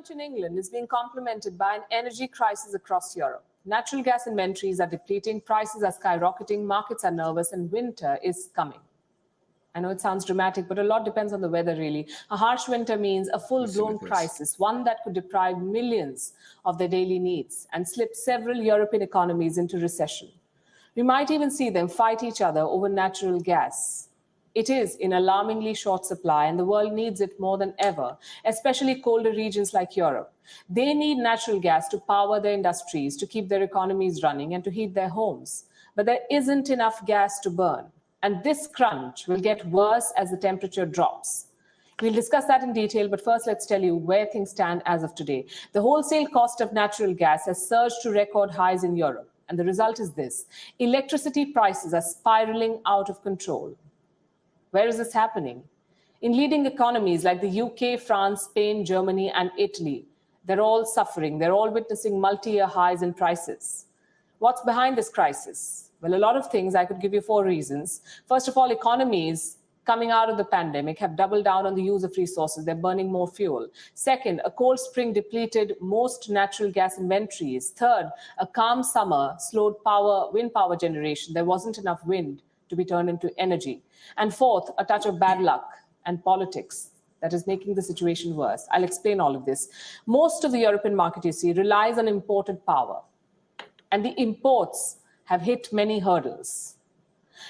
crunch in England is being complemented by an energy crisis across Europe. Natural gas inventories are depleting, prices are skyrocketing, markets are nervous, and winter is coming. I know it sounds dramatic, but a lot depends on the weather, really. A harsh winter means a full-blown crisis, one that could deprive millions of their daily needs and slip several European economies into recession. We might even see them fight each other over natural gas. It is in alarmingly short supply, and the world needs it more than ever, especially colder regions like Europe. They need natural gas to power their industries, to keep their economies running, and to heat their homes. But there isn't enough gas to burn. And this crunch will get worse as the temperature drops. We'll discuss that in detail, but first let's tell you where things stand as of today. The wholesale cost of natural gas has surged to record highs in Europe, and the result is this. Electricity prices are spiraling out of control. Where is this happening? In leading economies like the UK, France, Spain, Germany, and Italy, they're all suffering. They're all witnessing multi-year highs in prices. What's behind this crisis? Well, a lot of things. I could give you 4 reasons. First of all, economies coming out of the pandemic have doubled down on the use of resources. They're burning more fuel. Second, a cold spring depleted most natural gas inventories. Third, a calm summer slowed wind power generation. There wasn't enough wind to be turned into energy. And fourth, a touch of bad luck and politics that is making the situation worse. I'll explain all of this. Most of the European market, you see, relies on imported power. And the imports have hit many hurdles.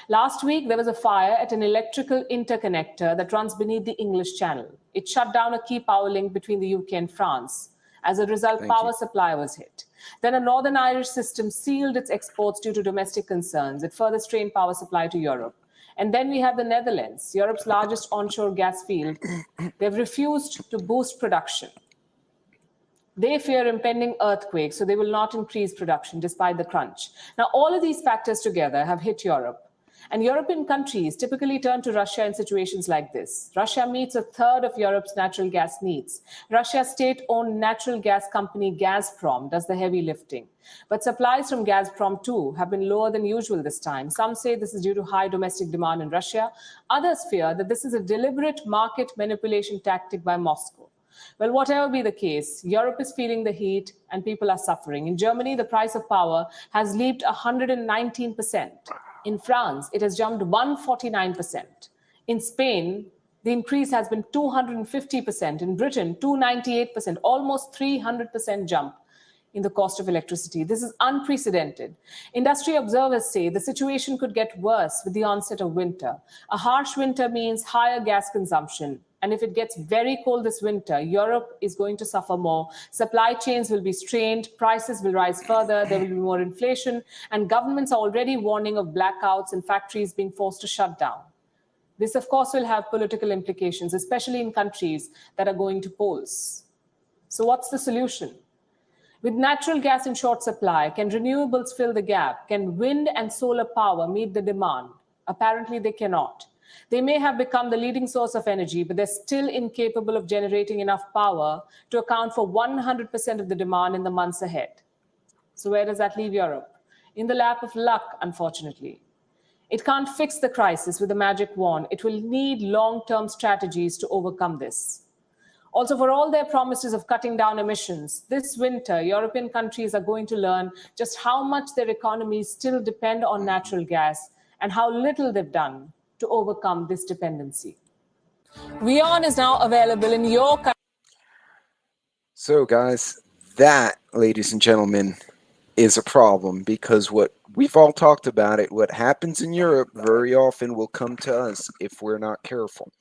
Last week, there was a fire at an electrical interconnector that runs beneath the English Channel. It shut down a key power link between the UK and France. As a result, power supply was hit. Then a Northern Irish system sealed its exports due to domestic concerns. It further strained power supply to Europe. And then we have the Netherlands, Europe's largest onshore gas field. They've refused to boost production. They fear impending earthquakes, so they will not increase production despite the crunch. Now, all of these factors together have hit Europe. And European countries typically turn to Russia in situations like this. Russia meets a third of Europe's natural gas needs. Russia's state-owned natural gas company Gazprom does the heavy lifting. But supplies from Gazprom, too, have been lower than usual this time. Some say this is due to high domestic demand in Russia. Others fear that this is a deliberate market manipulation tactic by Moscow. Well, whatever be the case, Europe is feeling the heat and people are suffering. In Germany, the price of power has leaped 119%. In France, it has jumped 149%. In Spain, the increase has been 250%. In Britain, 298%, almost 300% jump in the cost of electricity. This is unprecedented. Industry observers say the situation could get worse with the onset of winter. A harsh winter means higher gas consumption. And if it gets very cold this winter, Europe is going to suffer more. Supply chains will be strained, prices will rise further, there will be more inflation, and governments are already warning of blackouts and factories being forced to shut down. This, of course, will have political implications, especially in countries that are going to polls. So what's the solution? With natural gas in short supply, can renewables fill the gap? Can wind and solar power meet the demand? Apparently, they cannot. They may have become the leading source of energy, but they're still incapable of generating enough power to account for 100% of the demand in the months ahead. So where does that leave Europe? In the lap of luck, unfortunately. It can't fix the crisis with a magic wand. It will need long-term strategies to overcome this. Also, for all their promises of cutting down emissions, this winter, European countries are going to learn just how much their economies still depend on natural gas and how little they've done to overcome this dependency. WION is now available in your country. So, guys, that, ladies and gentlemen, is a problem because what we've all talked about it, what happens in Europe very often will come to us if we're not careful.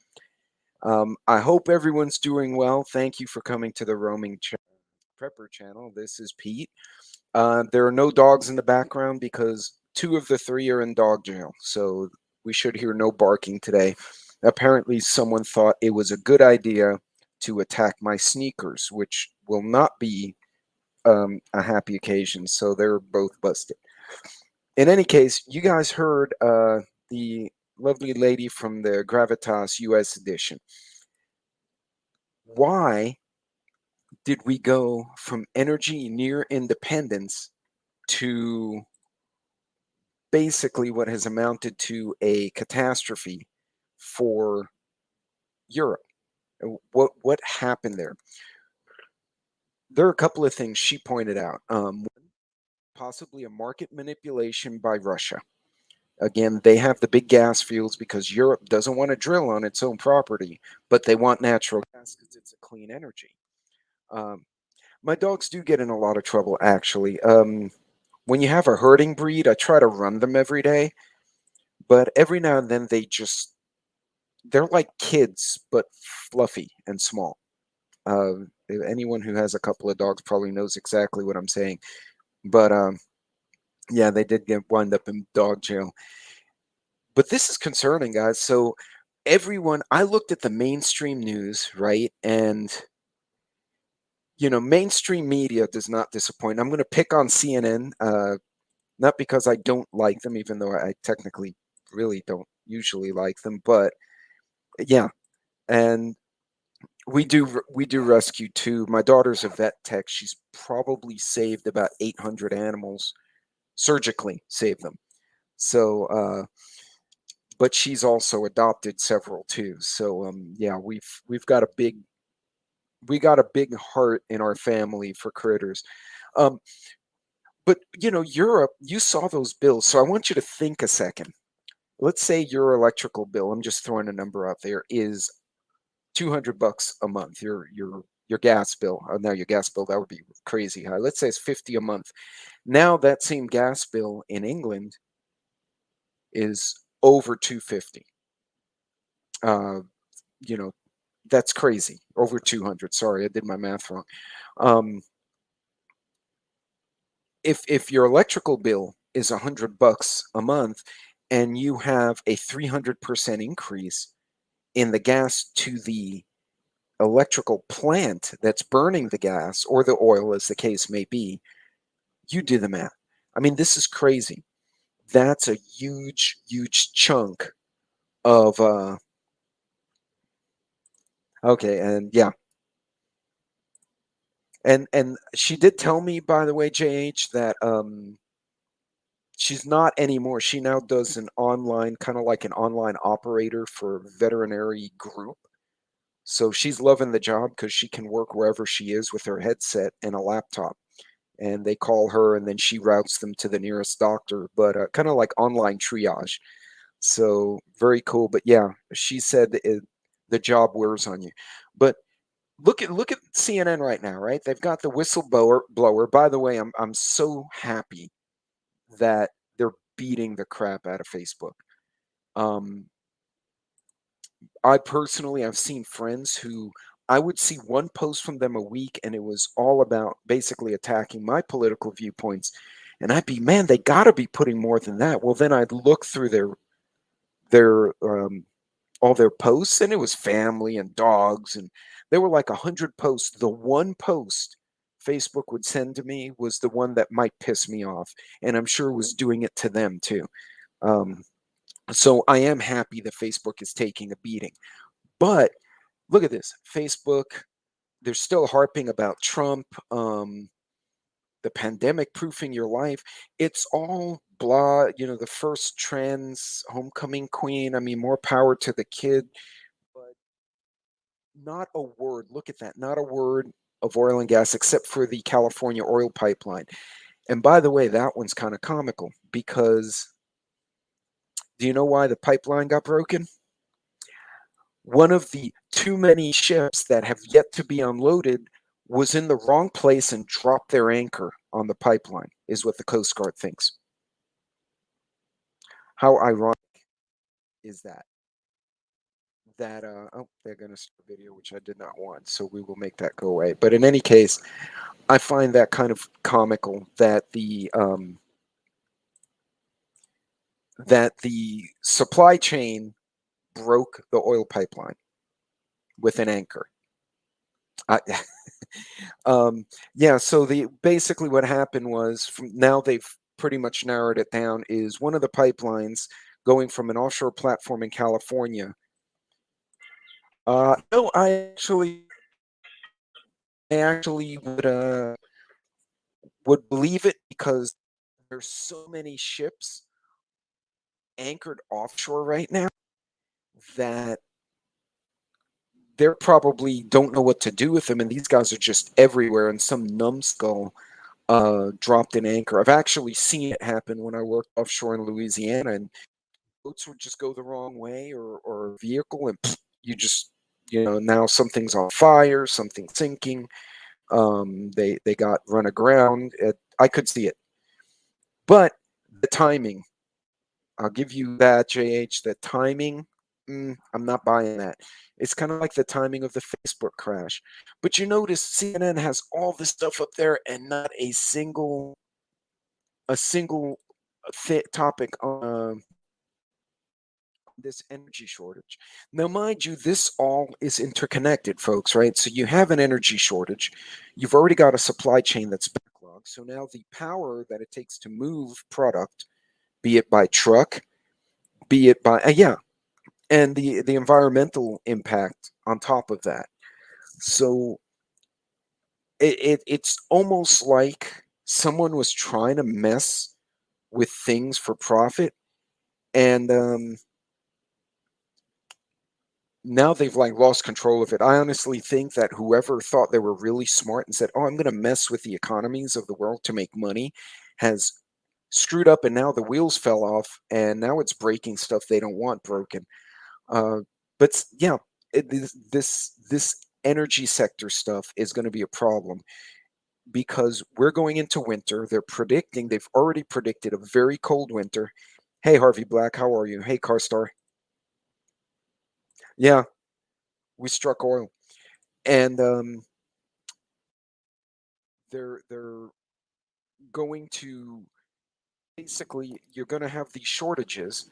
I hope everyone's doing well. Thank you for coming to the Roaming Prepper channel. This is Pete. There are no dogs in the background because 2 of the 3 are in dog jail. So we should hear no barking today. Apparently, someone thought it was a good idea to attack my sneakers, which will not be a happy occasion. So they're both busted. In any case, you guys heard the lovely lady from the Gravitas US edition. Why did we go from energy near independence to basically what has amounted to a catastrophe for Europe? What happened there? there are a couple of things she pointed out. Possibly a market manipulation by Russia. Again, they have the big gas fields because Europe doesn't want to drill on its own property, but they want natural gas because it's a clean energy. Um, my dogs do get in a lot of trouble, actually. When you have a herding breed, I try to run them every day, but every now and then they're like kids, but fluffy and small. Anyone who has a couple of dogs probably knows exactly what I'm saying. But yeah, they did wind up in dog jail. But this is concerning, guys. So I looked at the mainstream news, right? And mainstream media does not disappoint. I'm going to pick on CNN, not because I don't like them, even though I technically really don't usually like them, but yeah. And we do rescue too. My daughter's a vet tech. She's probably saved about 800 animals, surgically saved them. So, but she's also adopted several too. So, yeah, we got a big heart in our family for critters. Um, but Europe, you saw those bills, so I want you to think a second. Let's say your electrical bill, I'm just throwing a number out there, is $200 a month. Your gas bill. Oh, now your gas bill, that would be crazy high. Let's say it's 50 a month. Now that same gas bill in England is over 250. Uh, you know, that's crazy. Over 200. Sorry, I did my math wrong. Um, if your electrical bill is $100 a month and you have a 300% increase in the gas to the electrical plant that's burning the gas or the oil, as the case may be, you do the math. I mean, this is crazy. That's a huge, huge chunk of okay, and yeah. And she did tell me, by the way, JH, that she's not anymore. She now does an online, kind of like an online operator for a veterinary group. So she's loving the job because she can work wherever she is with her headset and a laptop. And they call her, and then she routes them to the nearest doctor, but kind of like online triage. So very cool. But yeah, she said the job wears on you. But look at CNN right now, right? They've got the whistleblower. By the way, I'm so happy that they're beating the crap out of Facebook. Um, I personally, I've seen friends who I would see one post from them a week, and it was all about basically attacking my political viewpoints. And I'd be, man, they got to be putting more than that. Well, then I'd look through their all their posts, and it was family and dogs, and there were like 100 posts. The one post Facebook would send to me was the one that might piss me off, and I'm sure was doing it to them too. Um, so I am happy that Facebook is taking a beating. But look at this, Facebook. They're still harping about Trump, the pandemic proofing your life. It's all blah. The first trans homecoming queen. I mean, more power to the kid. But not a word. Look at that. Not a word of oil and gas except for the California oil pipeline. And by the way, that one's kind of comical because do you know why the pipeline got broken? One of the too many ships that have yet to be unloaded was in the wrong place and dropped their anchor on the pipeline, is what the Coast Guard thinks. How ironic is that? Oh, they're going to start a video, which I did not want, so we will make that go away. But in any case, I find that kind of comical that the supply chain broke the oil pipeline with an anchor. I, yeah, so the basically what happened was now they've pretty much narrowed it down is one of the pipelines going from an offshore platform in California. No, I actually would believe it because there's so many ships anchored offshore right now that they're probably don't know what to do with them, and these guys are just everywhere, and some numbskull dropped an anchor. I've actually seen it happen when I worked offshore in Louisiana, and boats would just go the wrong way, or a vehicle, and you just, now something's on fire, something's sinking. They got run aground. I could see it, but the timing. I'll give you that, JH. The timing. I'm not buying that. It's kind of like the timing of the Facebook crash. But you notice CNN has all this stuff up there, and not a single topic on this energy shortage. Now, mind you, this all is interconnected, folks, right? So you have an energy shortage. You've already got a supply chain that's backlogged. So now the power that it takes to move product, be it by truck, be it by, yeah, and the environmental impact on top of that. So it's almost like someone was trying to mess with things for profit, and now they've like lost control of it. I honestly think that whoever thought they were really smart and said, "Oh, I'm going to mess with the economies of the world to make money," has screwed up, and now the wheels fell off, and now it's breaking stuff they don't want broken. But yeah, this energy sector stuff is going to be a problem because we're going into winter. They've already predicted a very cold winter. Hey, Harvey Black, how are you? Hey, Carstar. Yeah, we struck oil, and they're going to basically, you're going to have these shortages.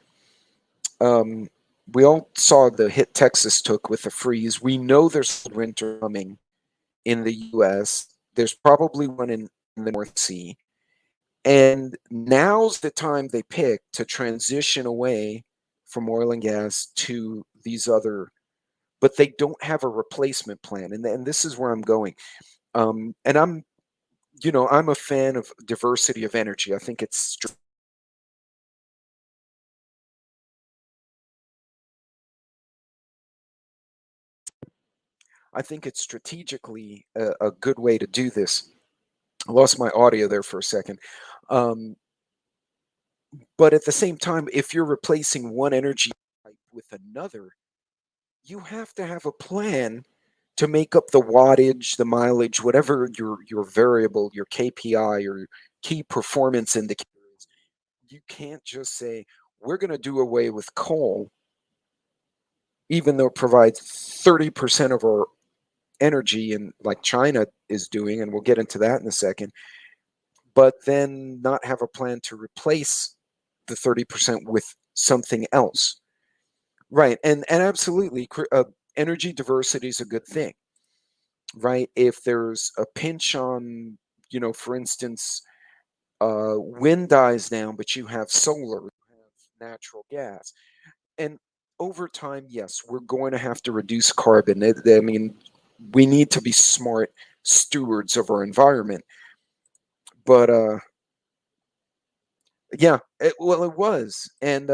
Um, we all saw the hit Texas took with the freeze. We know there's winter coming in the U.S. There's probably one in the North Sea. And now's the time they pick to transition away from oil and gas to these other, but they don't have a replacement plan. And this is where I'm going. And I'm a fan of diversity of energy. I think it's strategically a good way to do this. I lost my audio there for a second. Um, but at the same time, if you're replacing one energy type with another, you have to have a plan to make up the wattage, the mileage, whatever your variable, your KPI, your key performance indicator is. You can't just say we're going to do away with coal, even though it provides 30% of our energy, and like China is doing, and we'll get into that in a second, but then not have a plan to replace the 30% with something else. Right. And absolutely, energy diversity is a good thing, right? If there's a pinch on, for instance, wind dies down, but you have solar, you have natural gas. And over time, yes, we're going to have to reduce carbon. I mean, we need to be smart stewards of our environment. But yeah, it was. And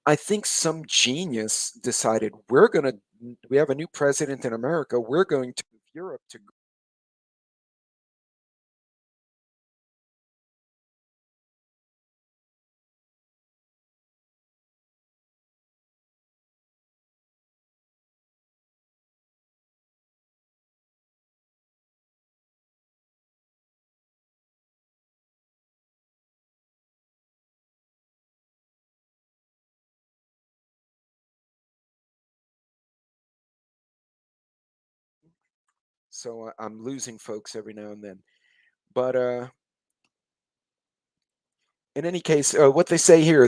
I think some genius decided we have a new president in America. We're going to Europe to. So I'm losing folks every now and then. But in any case, what they say here,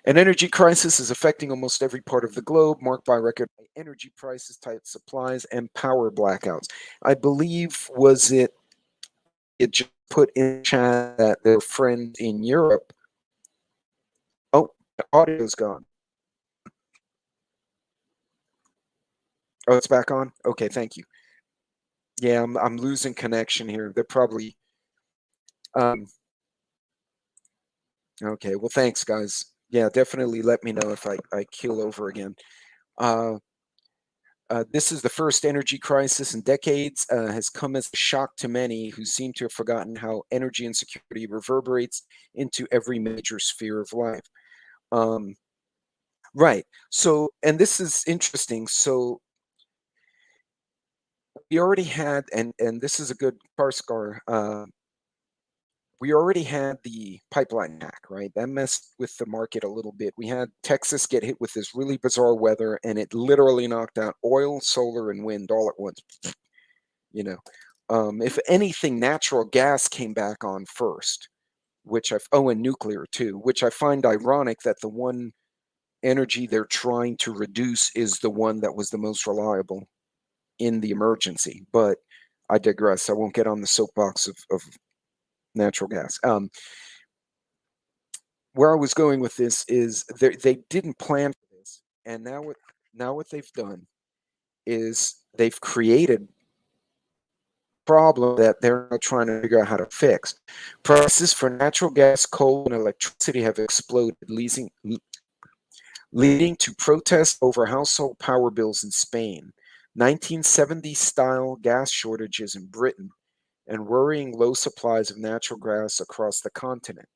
an energy crisis is affecting almost every part of the globe, marked by record high energy prices, tight supplies, and power blackouts. I believe it just put in chat that their friend in Europe. Oh, the audio's gone. Oh, it's back on. Okay, thank you. Yeah, I'm losing connection here. They're probably um, okay. Well, thanks, guys. Yeah, definitely let me know if I keel over again. Uh, this is the first energy crisis in decades, has come as a shock to many who seem to have forgotten how energy insecurity reverberates into every major sphere of life. Um, right. So, and this is interesting. So, we already had, and this is a good Parscar. We already had the pipeline hack, right? That messed with the market a little bit. We had Texas get hit with this really bizarre weather, and it literally knocked out oil, solar, and wind all at once. You know, if anything, natural gas came back on first, which and nuclear too, which I find ironic that the one energy they're trying to reduce is the one that was the most reliable in the emergency. But I digress. I won't get on the soapbox of natural gas. Where I was going with this is they didn't plan for this, and now what they've done is they've created a problem that they're now trying to figure out how to fix. Prices for natural gas, coal, and electricity have exploded, leading to protests over household power bills in Spain, 1970 style gas shortages in Britain, and worrying low supplies of natural gas across the continent.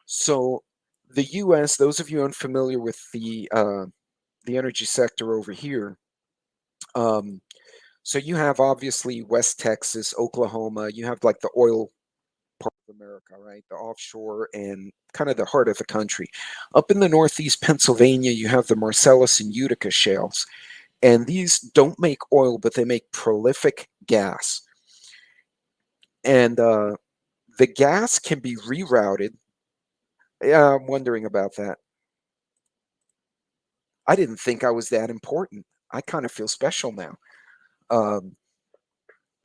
So, the U.S., those of you unfamiliar with the energy sector over here, um, so you have obviously West Texas, Oklahoma. You have like the oil part of America, right? The offshore and kind of the heart of the country. Up in the Northeast Pennsylvania, you have the Marcellus and Utica shales, and these don't make oil, but they make prolific gas. And the gas can be rerouted. Yeah, I'm wondering about that. I didn't think I was that important. I kind of feel special now. Um,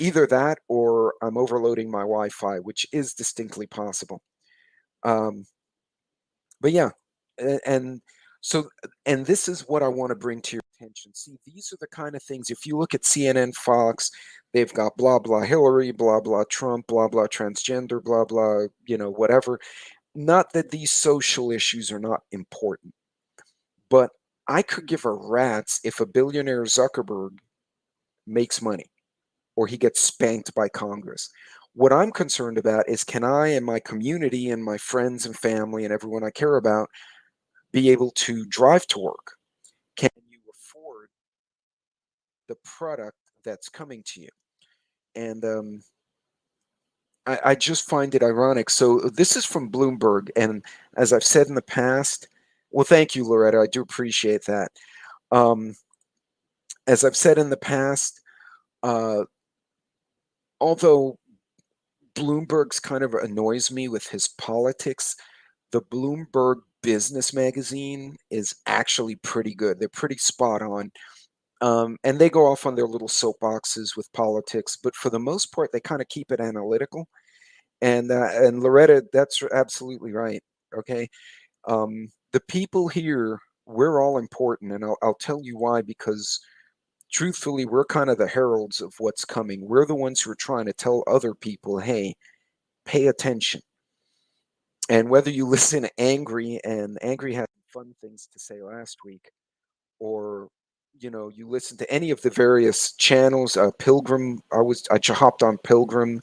Either that or I'm overloading my Wi-Fi, which is distinctly possible. Um, but yeah, and so and this is what I want to bring to your attention. See, these are the kind of things. If you look at CNN, Fox, they've got blah blah Hillary, blah blah Trump, blah blah transgender, blah blah, whatever. Not that these social issues are not important, but I could give a rat's if a billionaire Zuckerberg makes money or he gets spanked by Congress. What I'm concerned about is, can I and my community and my friends and family and everyone I care about be able to drive to work? Can you afford the product that's coming to you? And I just find it ironic. So this is from Bloomberg. And as I've said in the past, well, thank you, Loretta. I do appreciate that. Um, as I've said in the past, uh, although Bloomberg's kind of annoys me with his politics, the Bloomberg Business Magazine is actually pretty good. They're pretty spot on. And they go off on their little soapboxes with politics, but for the most part, they kind of keep it analytical. And Loretta, that's absolutely right. Okay, the people here, we're all important, and I'll tell you why. Because truthfully, we're kind of the heralds of what's coming. We're the ones who are trying to tell other people, hey, pay attention. And whether you listen angry, and Angry had fun things to say last week, or you listen to any of the various channels, Pilgrim, I hopped on Pilgrim.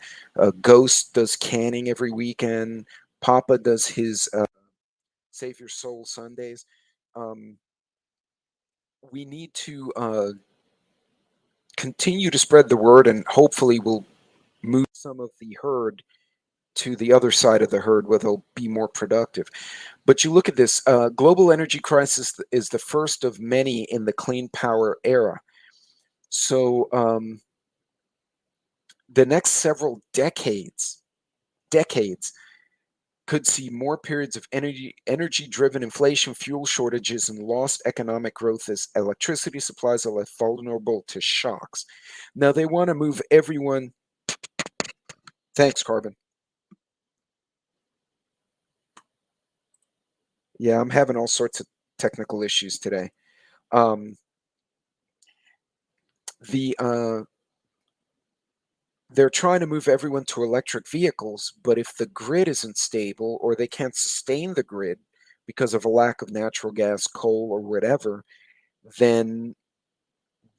Ghost does canning every weekend. Papa does his Save Your Soul Sundays. um, we need to continue to spread the word, and hopefully we'll move some of the herd to the other side of the herd where they'll be more productive. But you look at this, global energy crisis is the first of many in the clean power era. So the next several decades could see more periods of energy driven inflation, fuel shortages, and lost economic growth as electricity supplies are left vulnerable to shocks. Now they want to move everyone. Thanks, Carbon. Yeah, I'm having all sorts of technical issues today. Um, the They're trying to move everyone to electric vehicles, but if the grid isn't stable or they can't sustain the grid because of a lack of natural gas, coal, or whatever, then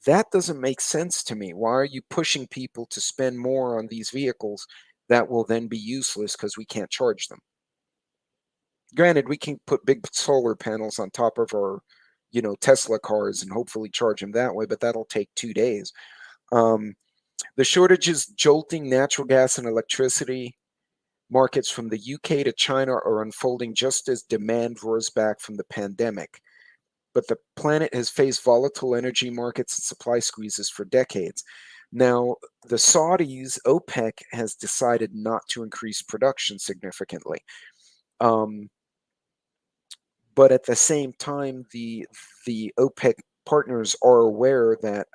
that doesn't make sense to me. Why are you pushing people to spend more on these vehicles that will then be useless because we can't charge them? Granted, we can put big solar panels on top of our, Tesla cars and hopefully charge them that way, but that'll take 2 days. The shortages jolting natural gas and electricity markets from the UK to China are unfolding just as demand roars back from the pandemic. But the planet has faced volatile energy markets and supply squeezes for decades. Now, the Saudis, OPEC, has decided not to increase production significantly. But at the same time, the OPEC partners are aware that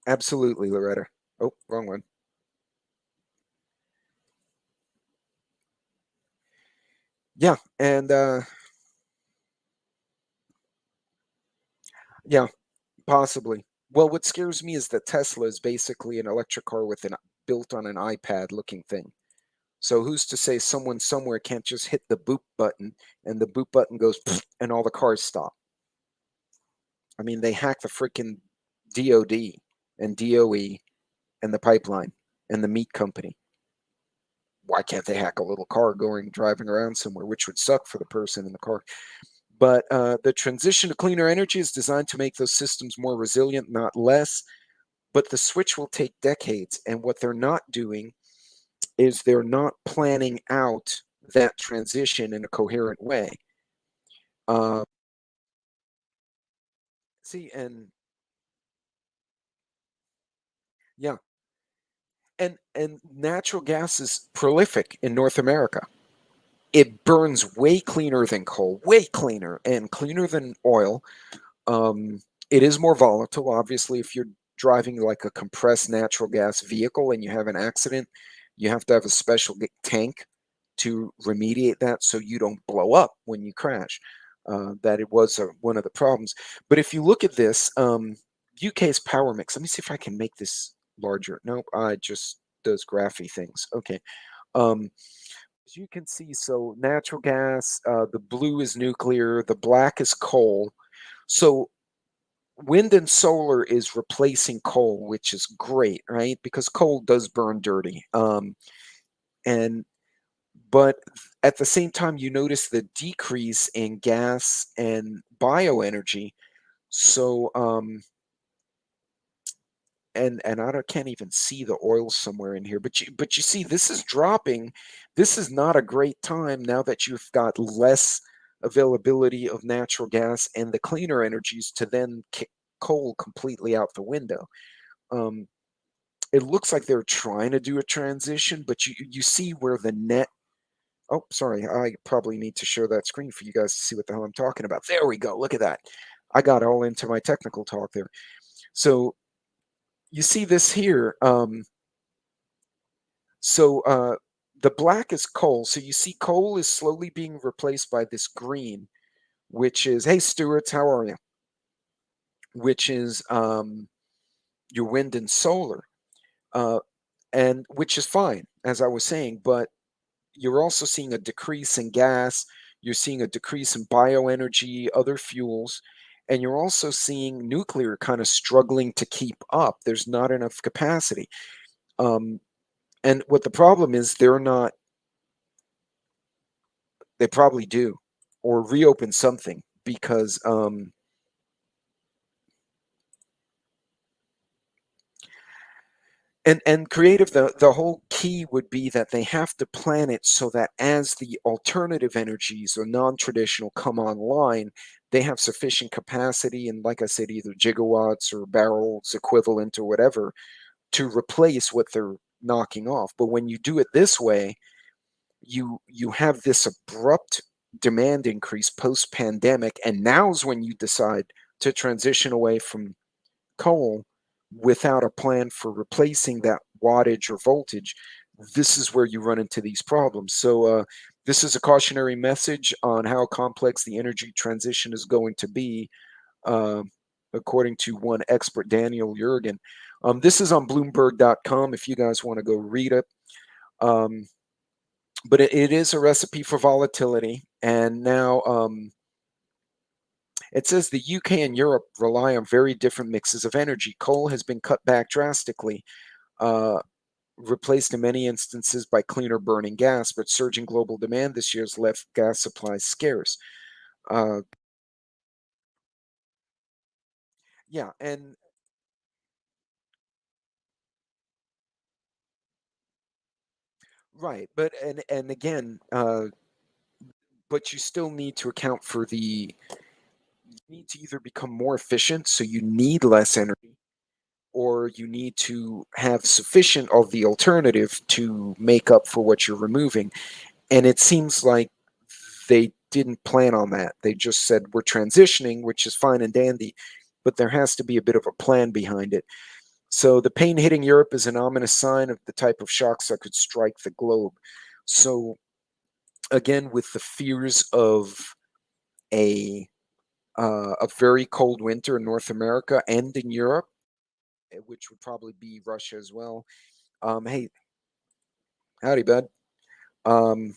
absolutely, Loretta. Oh, wrong one. Yeah, and yeah, possibly. Well, what scares me is that Tesla is basically an electric car with an built on an iPad looking thing. So who's to say someone somewhere can't just hit the boot button and the boot button goes and all the cars stop? I mean, they hack the freaking DOD and DOE and the pipeline and the meat company. Why can't they hack a little car driving around somewhere, which would suck for the person in the car? But the transition to cleaner energy is designed to make those systems more resilient, not less. But the switch will take decades. And what they're not doing is they're not planning out that transition in a coherent way. Uh, see, and yeah, and natural gas is prolific in North America. It burns way cleaner than coal, way cleaner, and cleaner than oil. It is more volatile, obviously. If you're driving like a compressed natural gas vehicle and you have an accident, you have to have a special tank to remediate that so you don't blow up when you crash. That it was one of the problems. But if you look at this, UK's power mix. Let me see if I can make this larger. Nope, I just does graphy things. Okay. Um, as you can see, so natural gas, the blue is nuclear, the black is coal. So wind and solar is replacing coal, which is great, right? Because coal does burn dirty. And but at the same time, you notice the decrease in gas and bioenergy. So and can't even see the oil somewhere in here, but you see this is dropping. This is not a great time now that you've got less availability of natural gas and the cleaner energies to then kick coal completely out the window. Um, it looks like they're trying to do a transition, but you see where the net. Oh, sorry, I probably need to show that screen for you guys to see what the hell I'm talking about. There we go. Look at that. I got all into my technical talk there. So you see this here. The black is coal. So you see coal is slowly being replaced by this green, which is, hey, Stuart, how are you? Which is your wind and solar, and which is fine, as I was saying, but you're also seeing a decrease in gas. You're seeing a decrease in bioenergy, other fuels, and you're also seeing nuclear kind of struggling to keep up. There's not enough capacity. And what the problem is, they probably do, or reopen something because and creative, the whole key would be that they have to plan it so that as the alternative energies or non-traditional come online, they have sufficient capacity and, like I said, either gigawatts or barrels equivalent or whatever to replace what they're knocking off. But when you do it this way, you have this abrupt demand increase post pandemic, and now's when you decide to transition away from coal without a plan for replacing that wattage or voltage. This is where you run into these problems. So this is a cautionary message on how complex the energy transition is going to be, uh, according to one expert, Daniel Jurgen. This is on Bloomberg.com if you guys want to go read it. But it is a recipe for volatility, And now it says the UK and Europe rely on very different mixes of energy. Coal has been cut back drastically, replaced in many instances by cleaner burning gas, but surging global demand this year has left gas supplies scarce. Uh, yeah, and right, but and again, but you still need to account for you need to either become more efficient, so you need less energy, or you need to have sufficient of the alternative to make up for what you're removing. And it seems like they didn't plan on that. They just said we're transitioning, which is fine and dandy, but there has to be a bit of a plan behind it. So the pain hitting Europe is an ominous sign of the type of shocks that could strike the globe. So again, with the fears of a a very cold winter in North America and in Europe, which would probably be Russia as well. Hey, howdy, bud. Um,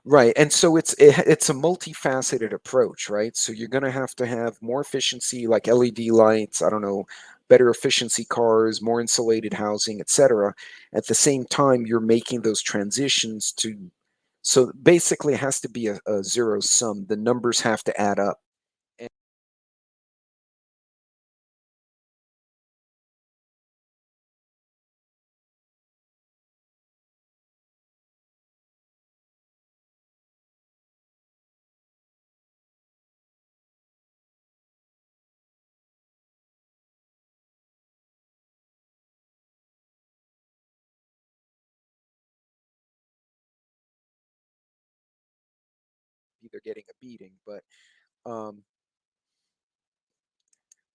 right, and so it's a multifaceted approach, right? So you're going to have more efficiency, like LED lights. I don't know, better efficiency cars, more insulated housing, etc. At the same time, you're making those transitions to. So basically, it has to be a zero sum. The numbers have to add up. And either getting a beating, um,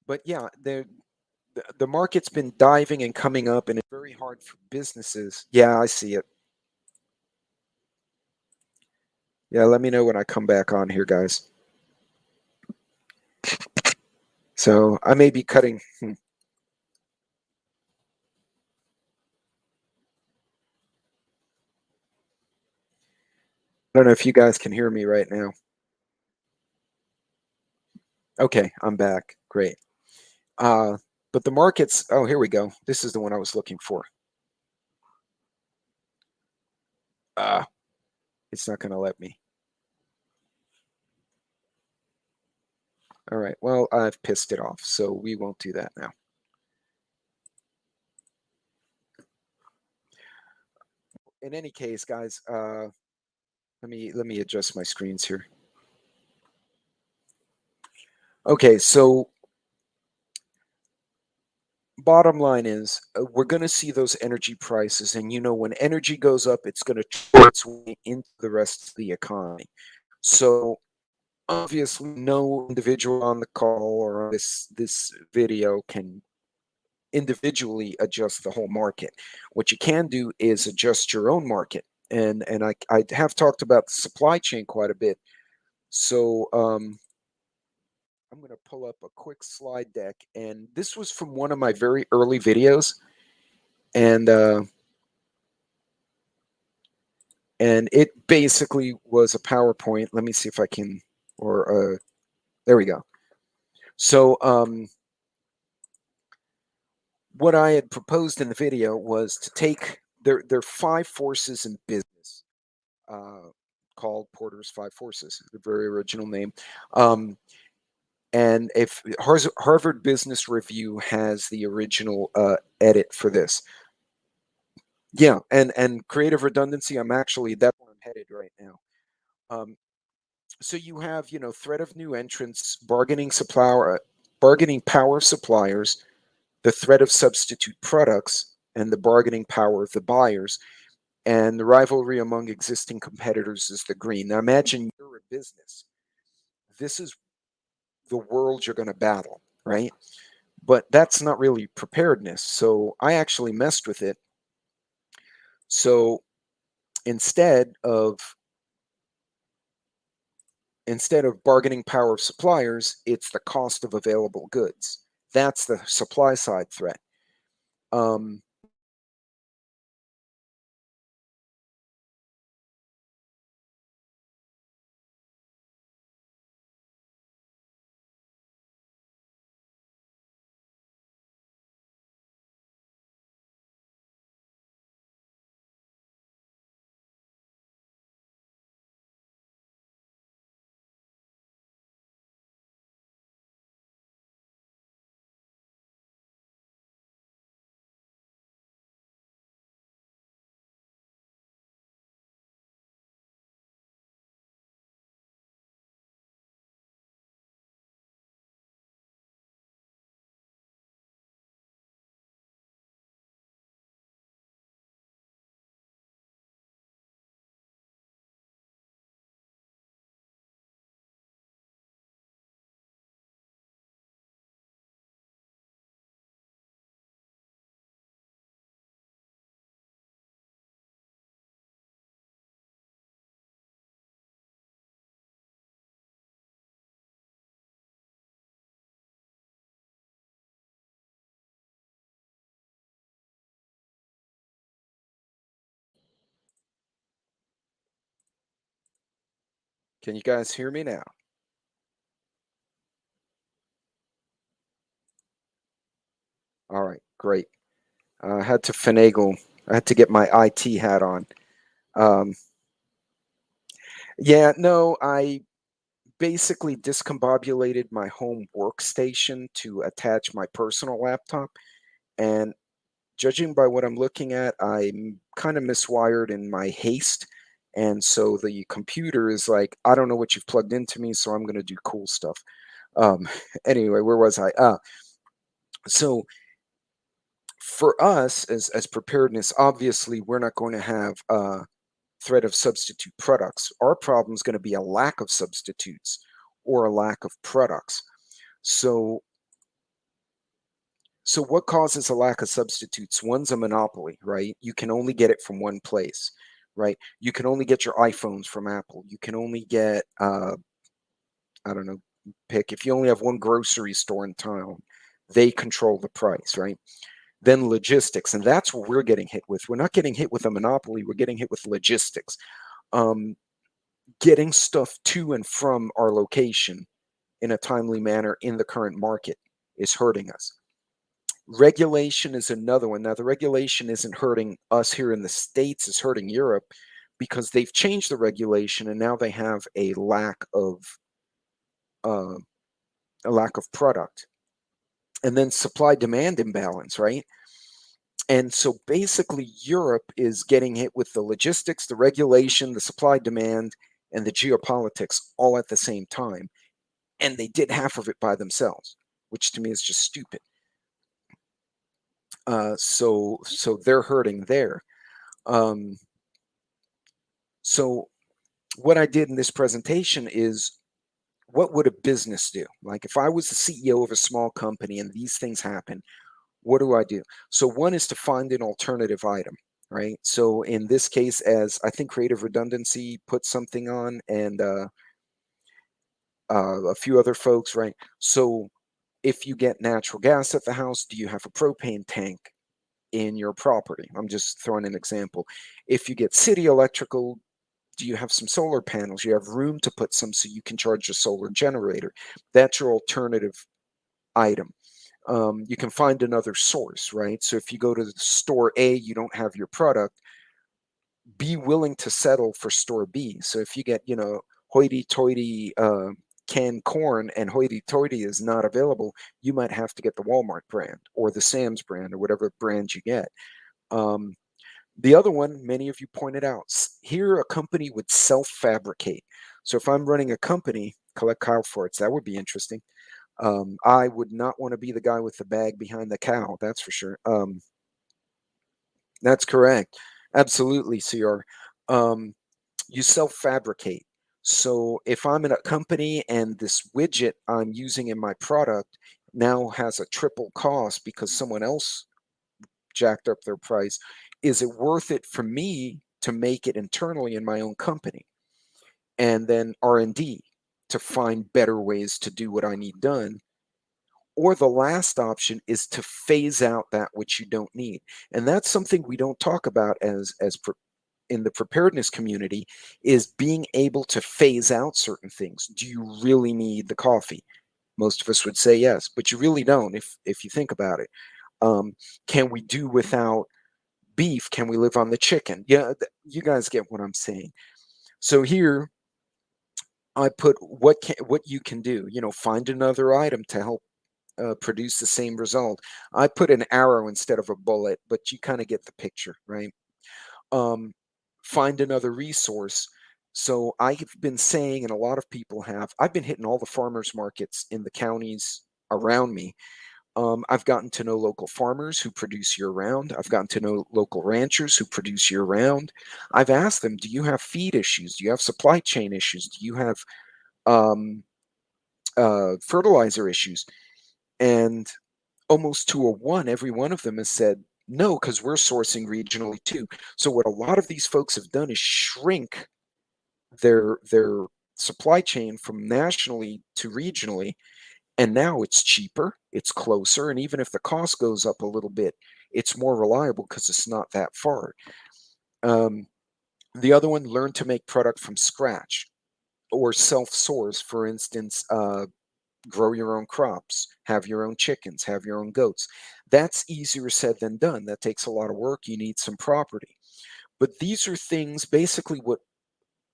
but yeah, the market's been diving and coming up, and it's very hard for businesses. Yeah, I see it. Yeah, let me know when I come back on here, guys. So I may be cutting. I don't know if you guys can hear me right now. Okay, I'm back. Great. Uh, but the markets. Oh, here we go. This is the one I was looking for. Uh, it's not going to let me. All right. Well, I've pissed it off, so we won't do that now. In any case, guys, let me adjust my screens here. Okay, so bottom line is we're going to see those energy prices, and when energy goes up, it's going to trickle its way into the rest of the economy. So obviously, no individual on the call or on this video can individually adjust the whole market. What you can do is adjust your own market, and I have talked about the supply chain quite a bit. So I'm going to pull up a quick slide deck, and this was from one of my very early videos, and it basically was a PowerPoint. Let me see if I can, or there we go. So what I had proposed in the video was to take there are five forces in business, uh, called Porter's Five Forces, the very original name. And if Harvard Business Review has the original edit for this. Yeah, and creative redundancy. That's where I'm headed right now. Um, so you have threat of new entrants, bargaining power of suppliers, the threat of substitute products, and the bargaining power of the buyers, and the rivalry among existing competitors is the green. Now imagine you're a business. This is the world you're going to battle, right? But that's not really preparedness. So I actually messed with it. So instead of bargaining power of suppliers, it's the cost of available goods. That's the supply side threat. Um, Can you guys hear me now? All right, great. I had to finagle. I had to get my IT hat on. Um, yeah, no, I basically discombobulated my home workstation to attach my personal laptop. And judging by what I'm looking at, I'm kind of miswired in my haste. And so the computer is like, I don't know what you've plugged into me, so I'm going to do cool stuff. Um, anyway, where was I? So for us as preparedness, obviously, we're not going to have a threat of substitute products. Our problem is going to be a lack of substitutes or a lack of products. So So what causes a lack of substitutes? One's a monopoly, right? You can only get it from one place, right? You can only get your iPhones from Apple. You can only get, I don't know, pick if you only have one grocery store in town, they control the price, right? Then logistics, and that's what we're getting hit with. We're not getting hit with a monopoly. We're getting hit with logistics. Um, Getting stuff to and from our location in a timely manner in the current market is hurting us. Regulation is another one. Now, the regulation isn't hurting us here in the States, it's hurting Europe because they've changed the regulation and now they have uh, a lack of product. And then supply demand imbalance, right? And so basically Europe is getting hit with the logistics, the regulation, the supply demand, and the geopolitics all at the same time. And they did half of it by themselves, which to me is just stupid. So they're hurting there. Um, so what I did in this presentation is what would a business do? Like if I was the CEO of a small company and these things happen, what do I do? So one is to find an alternative item, right? So in this case, as I think Creative Redundancy put something on and a few other folks, right? So if you get natural gas at the house, do you have a propane tank in your property? I'm just throwing an example. If you get city electrical, do you have some solar panels? You have room to put some so you can charge your solar generator. That's your alternative item. You can find another source, right? So if you go to the store A, you don't have your product, be willing to settle for store B. So if you get, hoity-toity canned corn and hoity-toity is not available, you might have to get the Walmart brand or the Sam's brand or whatever brand you get. Um, the other one, many of you pointed out, here a company would self-fabricate. So if I'm running a company, collect cow farts, that would be interesting. I would not want to be the guy with the bag behind the cow, that's for sure. That's correct. Absolutely, CR. Um, you self-fabricate. So if I'm in a company and this widget I'm using in my product now has a triple cost because someone else jacked up their price, is it worth it for me to make it internally in my own company? And then R&D to find better ways to do what I need done. Or the last option is to phase out that which you don't need. And that's something we don't talk about in the preparedness community, is being able to phase out certain things. Do you really need the coffee? Most of us would say yes, but you really don't if you think about it. Can we do without beef? Can we live on the chicken? Yeah, you guys get what I'm saying. So here I put what you can do. Find another item to help produce the same result. I put an arrow instead of a bullet, but you kind of get the picture, right? Um, Find another resource. So I've been saying, and a lot of people have, I've been hitting all the farmers markets in the counties around me. I've gotten to know local farmers who produce year round. I've gotten to know local ranchers who produce year round. I've asked them, do you have feed issues? Do you have supply chain issues? Do you have um, fertilizer issues? And almost to a one, every one of them has said, no, because we're sourcing regionally too. So what a lot of these folks have done is shrink their supply chain from nationally to regionally, and now it's cheaper, it's closer, and even if the cost goes up a little bit, it's more reliable because it's not that far. Um, the other one, learn to make product from scratch. or self-source. For instance, grow your own crops, have your own chickens, have your own goats. That's easier said than done. That takes a lot of work. You need some property. But these are things, basically what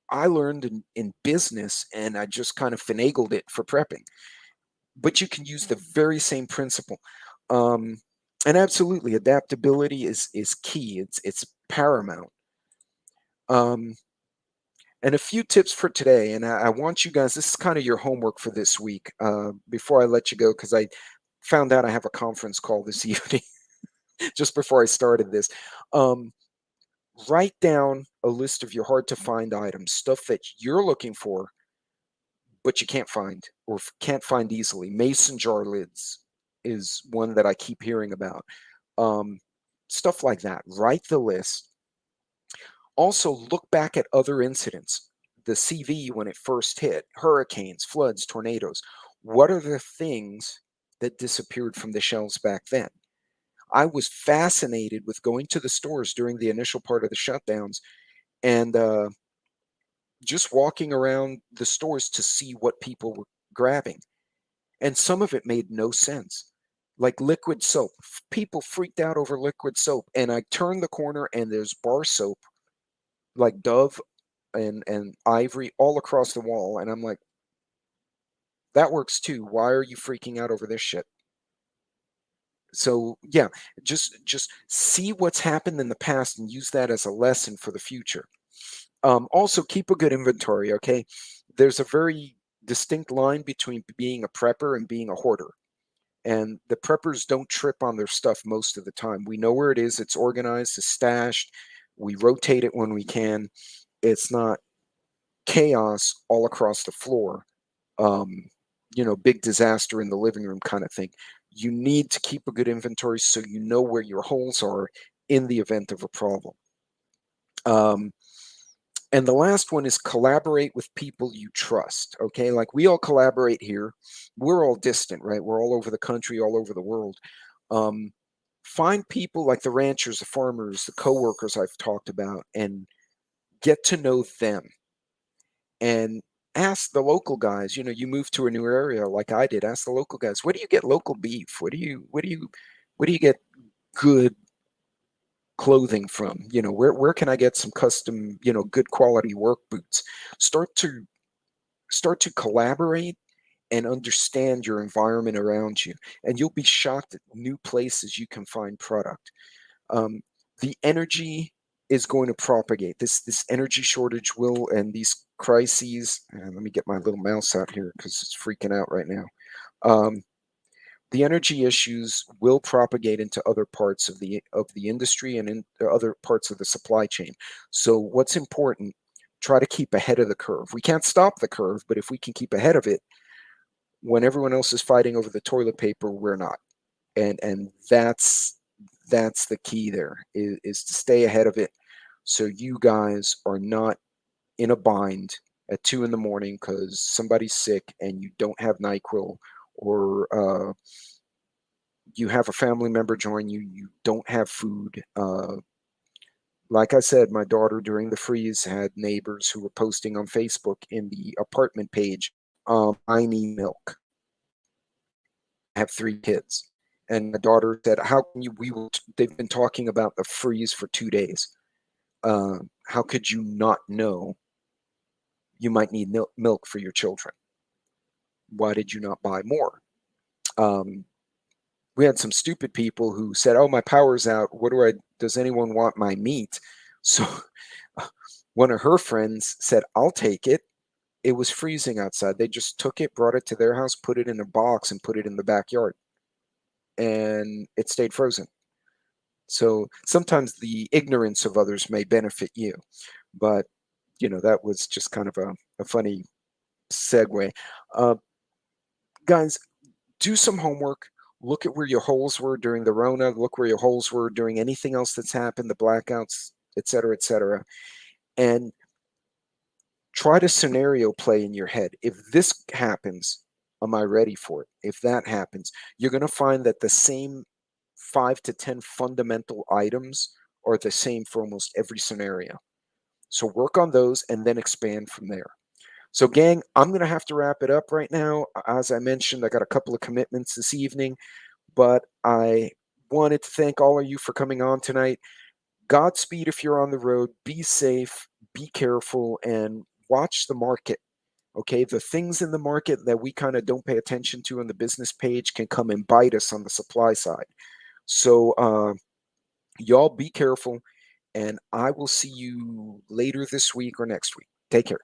I learned in business, and I just kind of finagled it for prepping. But you can use the very same principle. Um, and absolutely, adaptability is key. It's paramount. Um, and a few tips for today, and I want you guys. This is kind of your homework for this week. Before I let you go, because I found out I have a conference call this evening just before I started this. Um, Write down a list of your hard to find items, stuff that you're looking for but you can't find or can't find easily. Mason jar lids is one that I keep hearing about. Um, Stuff like that. Write the list. Also, look back at other incidents. The CV when it first hit, hurricanes, floods, tornadoes. What are the things that disappeared from the shelves back then? I was fascinated with going to the stores during the initial part of the shutdowns and just walking around the stores to see what people were grabbing. And some of it made no sense. Like liquid soap. People freaked out over liquid soap. And I turned the corner and there's bar soap, like Dove and Ivory, all across the wall. And I'm like, that works too. Why are you freaking out over this shit? So yeah, just see what's happened in the past and use that as a lesson for the future. Also, keep a good inventory, okay? There's a very distinct line between being a prepper and being a hoarder. And the preppers don't trip on their stuff most of the time. We know where it is, it's organized, it's stashed, we rotate it when we can. It's not chaos all across the floor, um, big disaster in the living room kind of thing. You need to keep a good inventory so you know where your holes are in the event of a problem. Um, And the last one is collaborate with people you trust. Okay. Like we all collaborate here. We're all distant, right? We're all over the country, all over the world. Um, find people like the ranchers, the farmers, the coworkers I've talked about, and get to know them. And ask the local guys. You move to a new area like I did. Ask the local guys, where do you get local beef? Where do you get good clothing from? Where can I get some custom, good quality work boots? Start to collaborate and understand your environment around you, and you'll be shocked at new places you can find product. um, the energy is going to propagate. This energy shortage will, and these crises, and let me get my little mouse out here because it's freaking out right now. um, the energy issues will propagate into other parts of the industry and in other parts of the supply chain. So what's important, try to keep ahead of the curve. We can't stop the curve, but if we can keep ahead of it, when everyone else is fighting over the toilet paper, we're not. And that's the key there, is to stay ahead of it so you guys are not in a bind at 2 in the morning because somebody's sick and you don't have NyQuil, or you have a family member join you, you don't have food. Like I said, my daughter during the freeze had neighbors who were posting on Facebook in the apartment page, I need milk. I have 3 kids. And my daughter said, how can you, they've been talking about the freeze for 2 days. How could you not know you might need milk for your children? Why did you not buy more? Um, we had some stupid people who said, "Oh, my power's out. Does anyone want my meat?" So one of her friends said, "I'll take it." It was freezing outside. They just took it, brought it to their house, put it in a box, and put it in the backyard, and it stayed frozen. So sometimes the ignorance of others may benefit you, but that was just kind of a funny segue. Uh, Guys, do some homework. Look at where your holes were during the Rona. Look where your holes were during anything else that's happened, the blackouts, et cetera, et cetera. And try to scenario play in your head. If this happens, am I ready for it? If that happens, you're going to find that the same 5 to 10 fundamental items are the same for almost every scenario. So work on those and then expand from there. So, gang, I'm going to have to wrap it up right now. As I mentioned, I got a couple of commitments this evening, but I wanted to thank all of you for coming on tonight. Godspeed if you're on the road. Be safe, be careful, and watch the market. Okay, the things in the market that we kind of don't pay attention to on the business page can come and bite us on the supply side. So, y'all be careful, and I will see you later this week or next week. Take care.